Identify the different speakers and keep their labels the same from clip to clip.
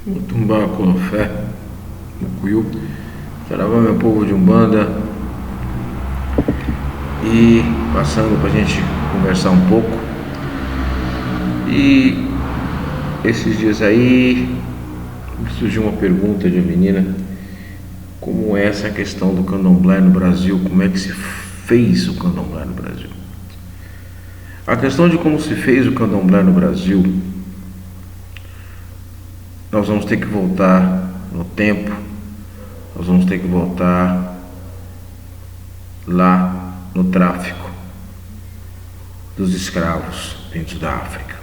Speaker 1: Mutumbá, Colofé, Mucuyu, Saravá, meu povo de Umbanda. E passando pra gente conversar um pouco. E esses dias aí surgiu uma pergunta de uma menina: como é essa questão do candomblé no Brasil? Como é que se fez o candomblé no Brasil? A questão de como se fez o candomblé no Brasil, nós vamos ter que voltar no tempo, nós vamos ter que voltar lá no tráfico dos escravos dentro da África.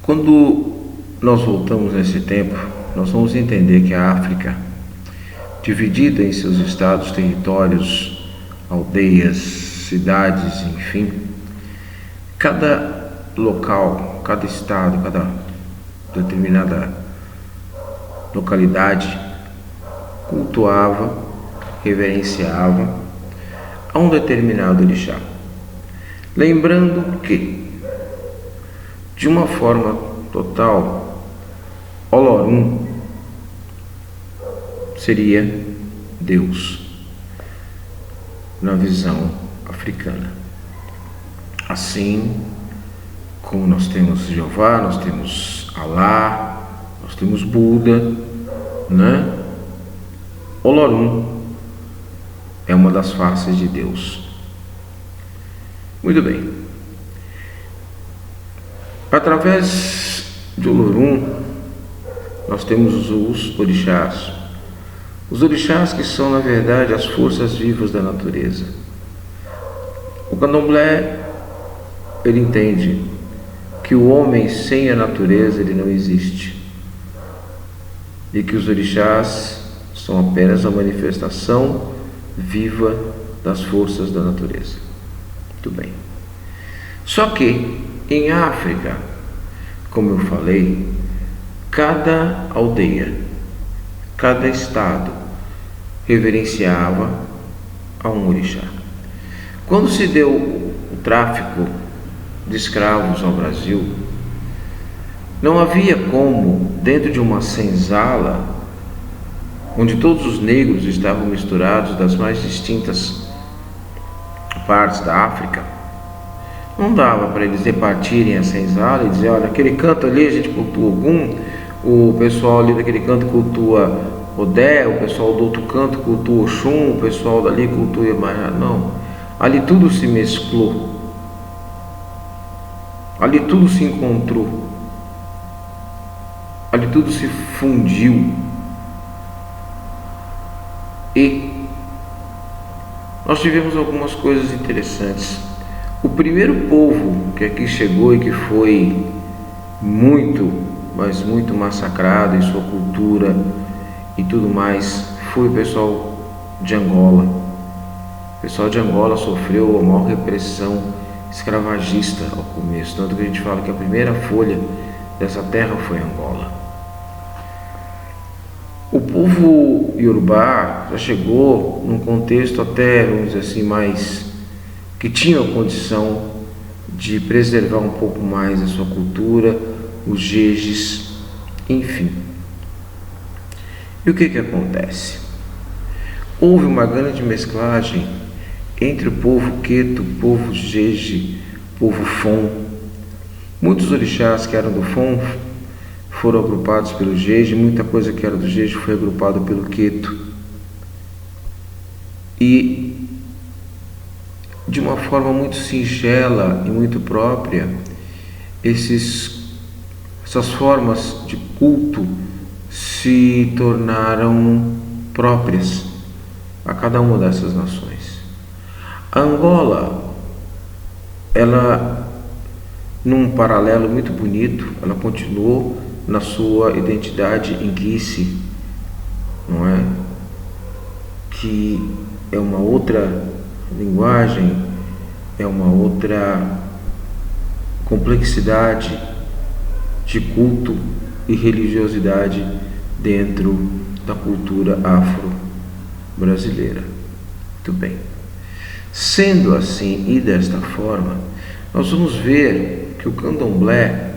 Speaker 1: Quando nós voltamos nesse tempo, nós vamos entender que a África, dividida em seus estados, territórios, aldeias, cidades, enfim, cada local, cada estado, cada determinada localidade cultuava, reverenciava a um determinado orixá. Lembrando que, de uma forma total, Olorum seria Deus na visão africana. Assim como nós temos Jeová, nós temos Alá, nós temos Buda, né? Olorum é uma das faces de Deus. Muito bem. Através de Olorum, nós temos os orixás. Os orixás que são, na verdade, as forças vivas da natureza. O candomblé, ele entende que o homem sem a natureza, ele não existe. E que os orixás são apenas a manifestação viva das forças da natureza. Muito bem. Só que, em África, como eu falei, cada aldeia, cada estado reverenciava a um orixá. Quando se deu o tráfico de escravos ao Brasil, não havia como, dentro de uma senzala, onde todos os negros estavam misturados das mais distintas partes da África, não dava para eles repartirem a senzala e dizer: olha, aquele canto ali a gente cultua Ogum, o pessoal ali daquele canto cultua Odé, o pessoal do outro canto cultua Oxum, o pessoal dali cultua Iemanjá. Não, ali tudo se mesclou, ali tudo se encontrou, ali tudo se fundiu. E nós tivemos algumas coisas interessantes. O primeiro povo que aqui chegou e que foi muito, mas muito massacrado em sua cultura e tudo mais, foi o pessoal de Angola. O pessoal de Angola sofreu a maior repressão escravagista ao começo, tanto que a gente fala que a primeira folha dessa terra foi Angola. O povo Yorubá já chegou num contexto até, vamos dizer assim, mais que tinha a condição de preservar um pouco mais a sua cultura, os jejes, enfim. E o que acontece? Houve uma grande mesclagem entre o povo Queto, o povo jeje, o povo Fon. Muitos orixás que eram do Fon foram agrupados pelo jeje, muita coisa que era do jeje foi agrupada pelo Queto. E de uma forma muito singela e muito própria, essas formas de culto se tornaram próprias a cada uma dessas nações. A Angola, ela, num paralelo muito bonito, ela continuou na sua identidade inquice, não é? Que é uma outra linguagem, é uma outra complexidade de culto e religiosidade dentro da cultura afro-brasileira. Muito bem. Sendo assim e desta forma, nós vamos ver que o candomblé,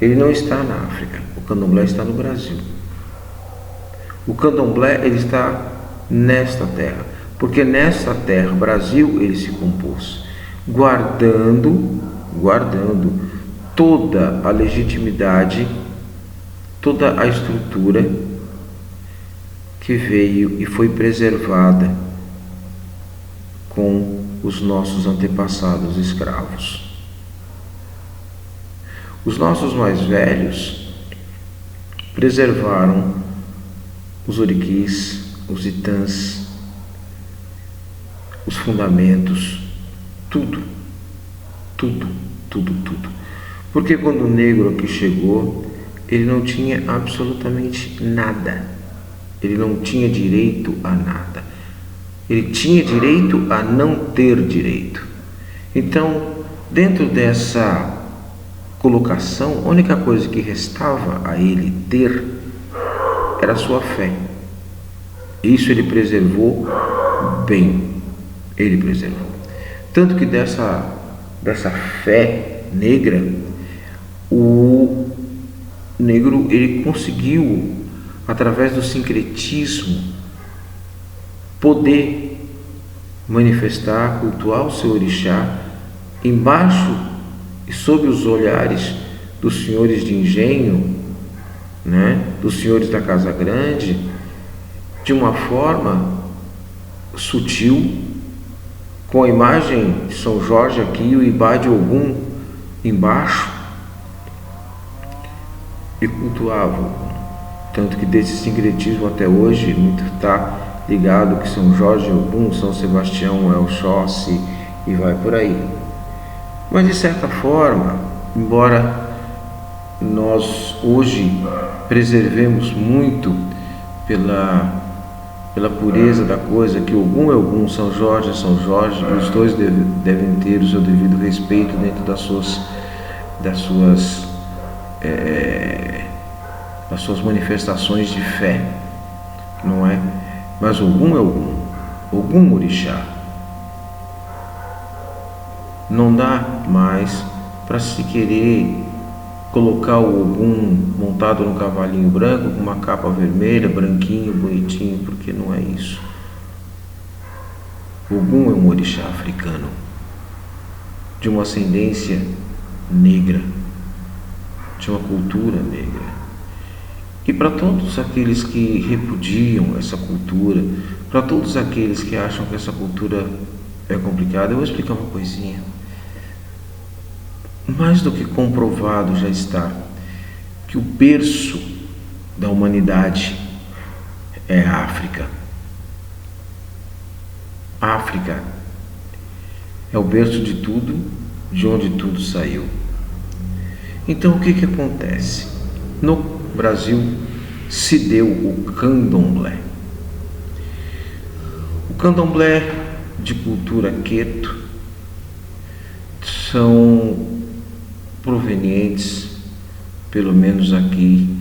Speaker 1: ele não está na África, o candomblé está no Brasil. O candomblé ele está nesta terra, porque nesta terra, Brasil, ele se compôs, guardando toda a legitimidade, toda a estrutura que veio e foi preservada com os nossos antepassados escravos. Os nossos mais velhos preservaram os oriquis, os itãs, os fundamentos, tudo. Porque quando o negro aqui chegou, ele não tinha absolutamente nada. Ele não tinha direito a nada. Ele tinha direito a não ter direito. Então, dentro dessa colocação, a única coisa que restava a ele ter era a sua fé. Isso ele preservou bem. Ele preservou. Tanto que dessa fé negra, o negro ele conseguiu, através do sincretismo, poder manifestar, cultuar o seu orixá embaixo e sob os olhares dos senhores de engenho, dos senhores da Casa Grande, de uma forma sutil, com a imagem de São Jorge aqui e o Ibá de Ogum embaixo, e cultuavam. Tanto que desse sincretismo até hoje muito está ligado que São Jorge é Ogum, São Sebastião é Oxóssi e vai por aí. Mas de certa forma, embora nós hoje preservemos muito pela pureza da coisa, que Ogum é Ogum, São Jorge é São Jorge, e os dois devem ter o seu devido respeito dentro das suas manifestações de fé, não é? Mas Ogum é Ogum, Ogum orixá. Não dá mais para se querer colocar o Ogum montado num cavalinho branco com uma capa vermelha, branquinho, bonitinho, porque não é isso. O Ogum é um orixá africano, de uma ascendência negra, de uma cultura negra. E para todos aqueles que repudiam essa cultura, para todos aqueles que acham que essa cultura é complicada, eu vou explicar uma coisinha. Mais do que comprovado já está que o berço da humanidade é a África. A África é o berço de tudo, de onde tudo saiu. Então o que acontece? No Brasil se deu o candomblé. O candomblé de cultura queto são provenientes, pelo menos aqui,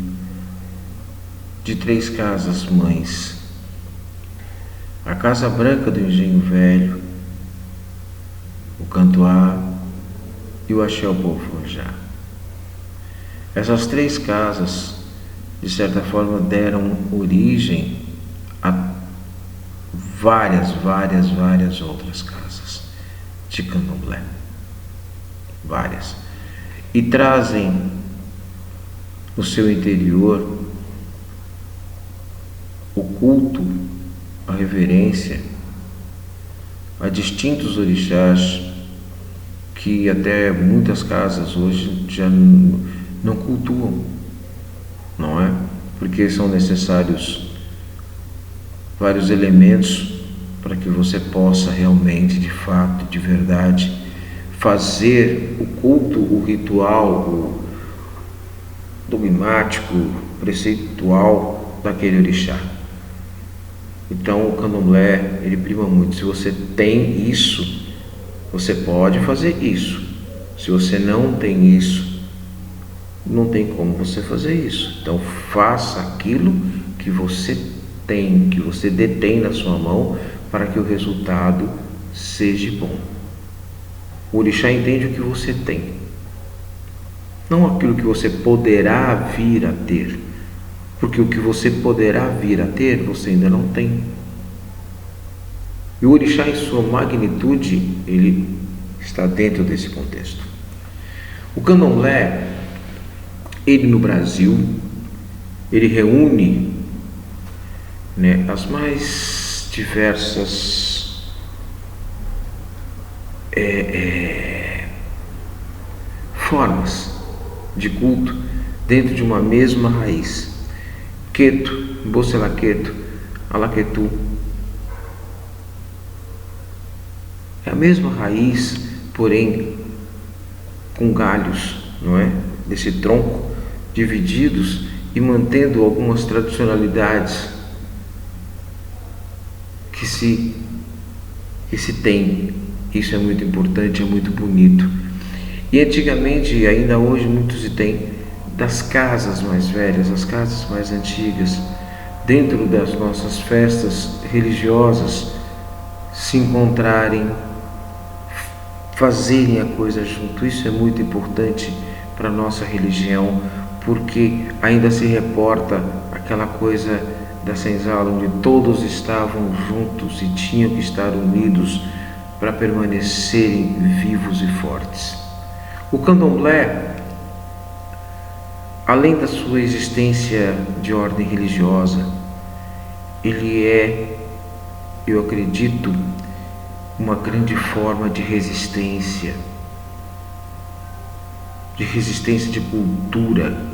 Speaker 1: de 3 casas mães: a Casa Branca do Engenho Velho, o Cantuá e o Axé Povo-Forjá. Essas 3 casas, de certa forma, deram origem a várias outras casas de candomblé. Várias. E trazem no seu interior o culto, a reverência a distintos orixás que até muitas casas hoje já não cultuam, não é? Porque são necessários vários elementos para que você possa realmente, de fato, de verdade, fazer o culto, o ritual, o dogmático, preceitual daquele orixá. Então o candomblé, ele prima muito. Se você tem isso, você pode fazer isso. Se você não tem isso, não tem como você fazer isso. Então faça aquilo que você tem, que você detém na sua mão, para que o resultado seja bom. O orixá entende o que você tem. não aquilo que você poderá vir a ter, porque o que você poderá vir a ter, você ainda não tem. E o orixá, em sua magnitude, ele está dentro desse contexto. O candomblé, ele no Brasil, ele reúne, as mais diversas formas de culto dentro de uma mesma raiz. Queto, Bocelaqueto, Alaquetu. É a mesma raiz, porém com galhos, desse tronco, divididos e mantendo algumas tradicionalidades que se tem. Isso é muito importante, é muito bonito. E antigamente, e ainda hoje, muitos se tem das casas mais velhas, as casas mais antigas, dentro das nossas festas religiosas, se encontrarem, fazerem a coisa junto. Isso é muito importante para a nossa religião, porque ainda se reporta aquela coisa da senzala, onde todos estavam juntos e tinham que estar unidos para permanecerem vivos e fortes. O candomblé, além da sua existência de ordem religiosa, ele é, eu acredito, uma grande forma de resistência de cultura,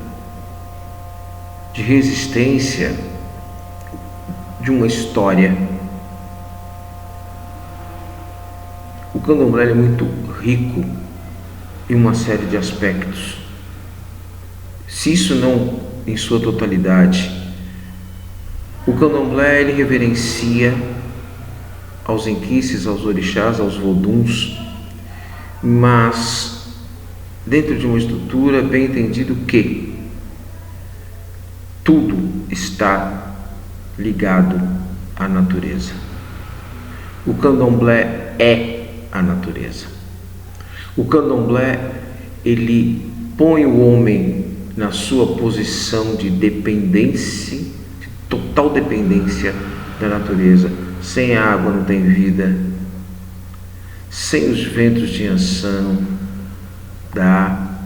Speaker 1: de resistência de uma história. O candomblé é muito rico em uma série de aspectos. Se isso não em sua totalidade, o candomblé ele reverencia aos enquices, aos orixás, aos voduns, mas dentro de uma estrutura bem entendido que tudo está ligado à natureza. O candomblé é a natureza. O candomblé, ele põe o homem na sua posição de dependência, de total dependência da natureza. Sem a água não tem vida, sem os ventos de Ansan não dá,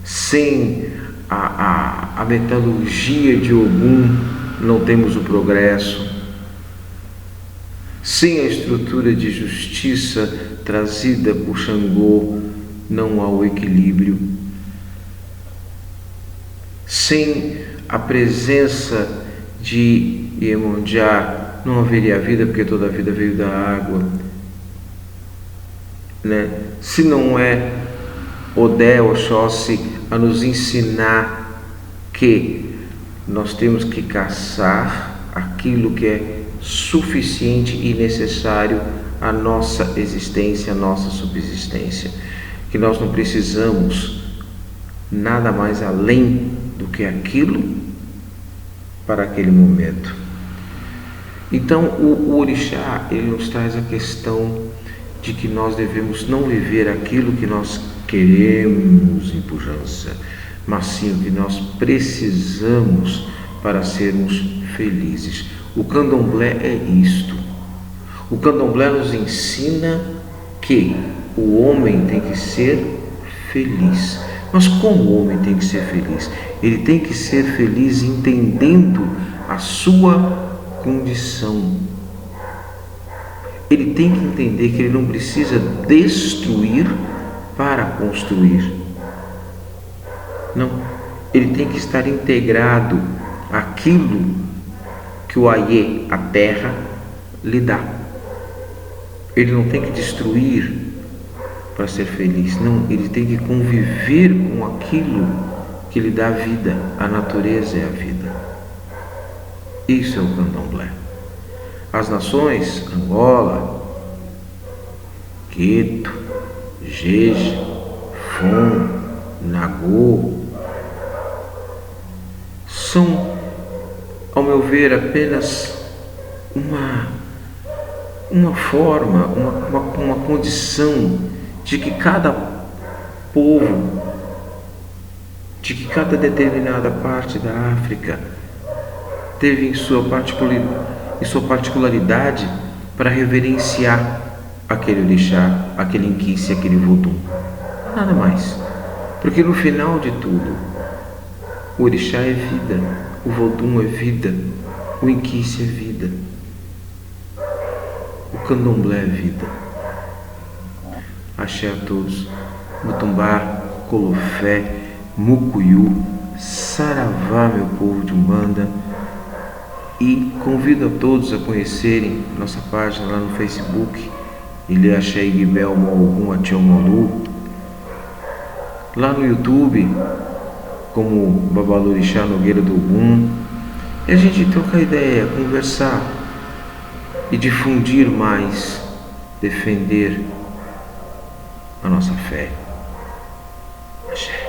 Speaker 1: sem a metalurgia de Ogum não temos o progresso, sem a estrutura de justiça trazida por Xangô não há o equilíbrio, sem a presença de Iemonjá não haveria vida, porque toda a vida veio da água, Se não é Odé, Oxóssi a nos ensinar que nós temos que caçar aquilo que é suficiente e necessário à nossa existência, à nossa subsistência, que nós não precisamos nada mais além do que aquilo para aquele momento. Então o orixá, ele nos traz a questão de que nós devemos não viver aquilo que nós queremos em pujança, mas sim o que nós precisamos para sermos felizes. O candomblé é isto. O candomblé nos ensina que o homem tem que ser feliz. Mas como o homem tem que ser feliz? Ele tem que ser feliz entendendo a sua condição. Ele tem que entender que ele não precisa destruir para construir. Não, ele tem que estar integrado àquilo que o Aie, a terra, lhe dá. Ele não tem que destruir para ser feliz, não, ele tem que conviver com aquilo que lhe dá vida. A natureza é a vida. Isso é o candomblé. As nações, Angola, Queto, Jeje, Fon, Nagô, são, ao meu ver, apenas uma forma, uma condição de que cada povo de que cada determinada parte da África teve em sua particularidade para reverenciar aquele orixá, aquele inquice, aquele vodum. Nada mais. Porque no final de tudo, o orixá é vida, o vodum é vida, o inquice é vida, o candomblé é vida. Axé a todos. Mutumbá, Colofé, Mucuyu, Saravá, meu povo de Umbanda. E convido a todos a conhecerem nossa página lá no Facebook, Ilê Axé Iguibel Moogum Atiomolu. Lá no YouTube, como Babalorixá Nogueira do Ogum. E a gente trocar ideia, conversar e difundir mais, defender a nossa fé. Axé.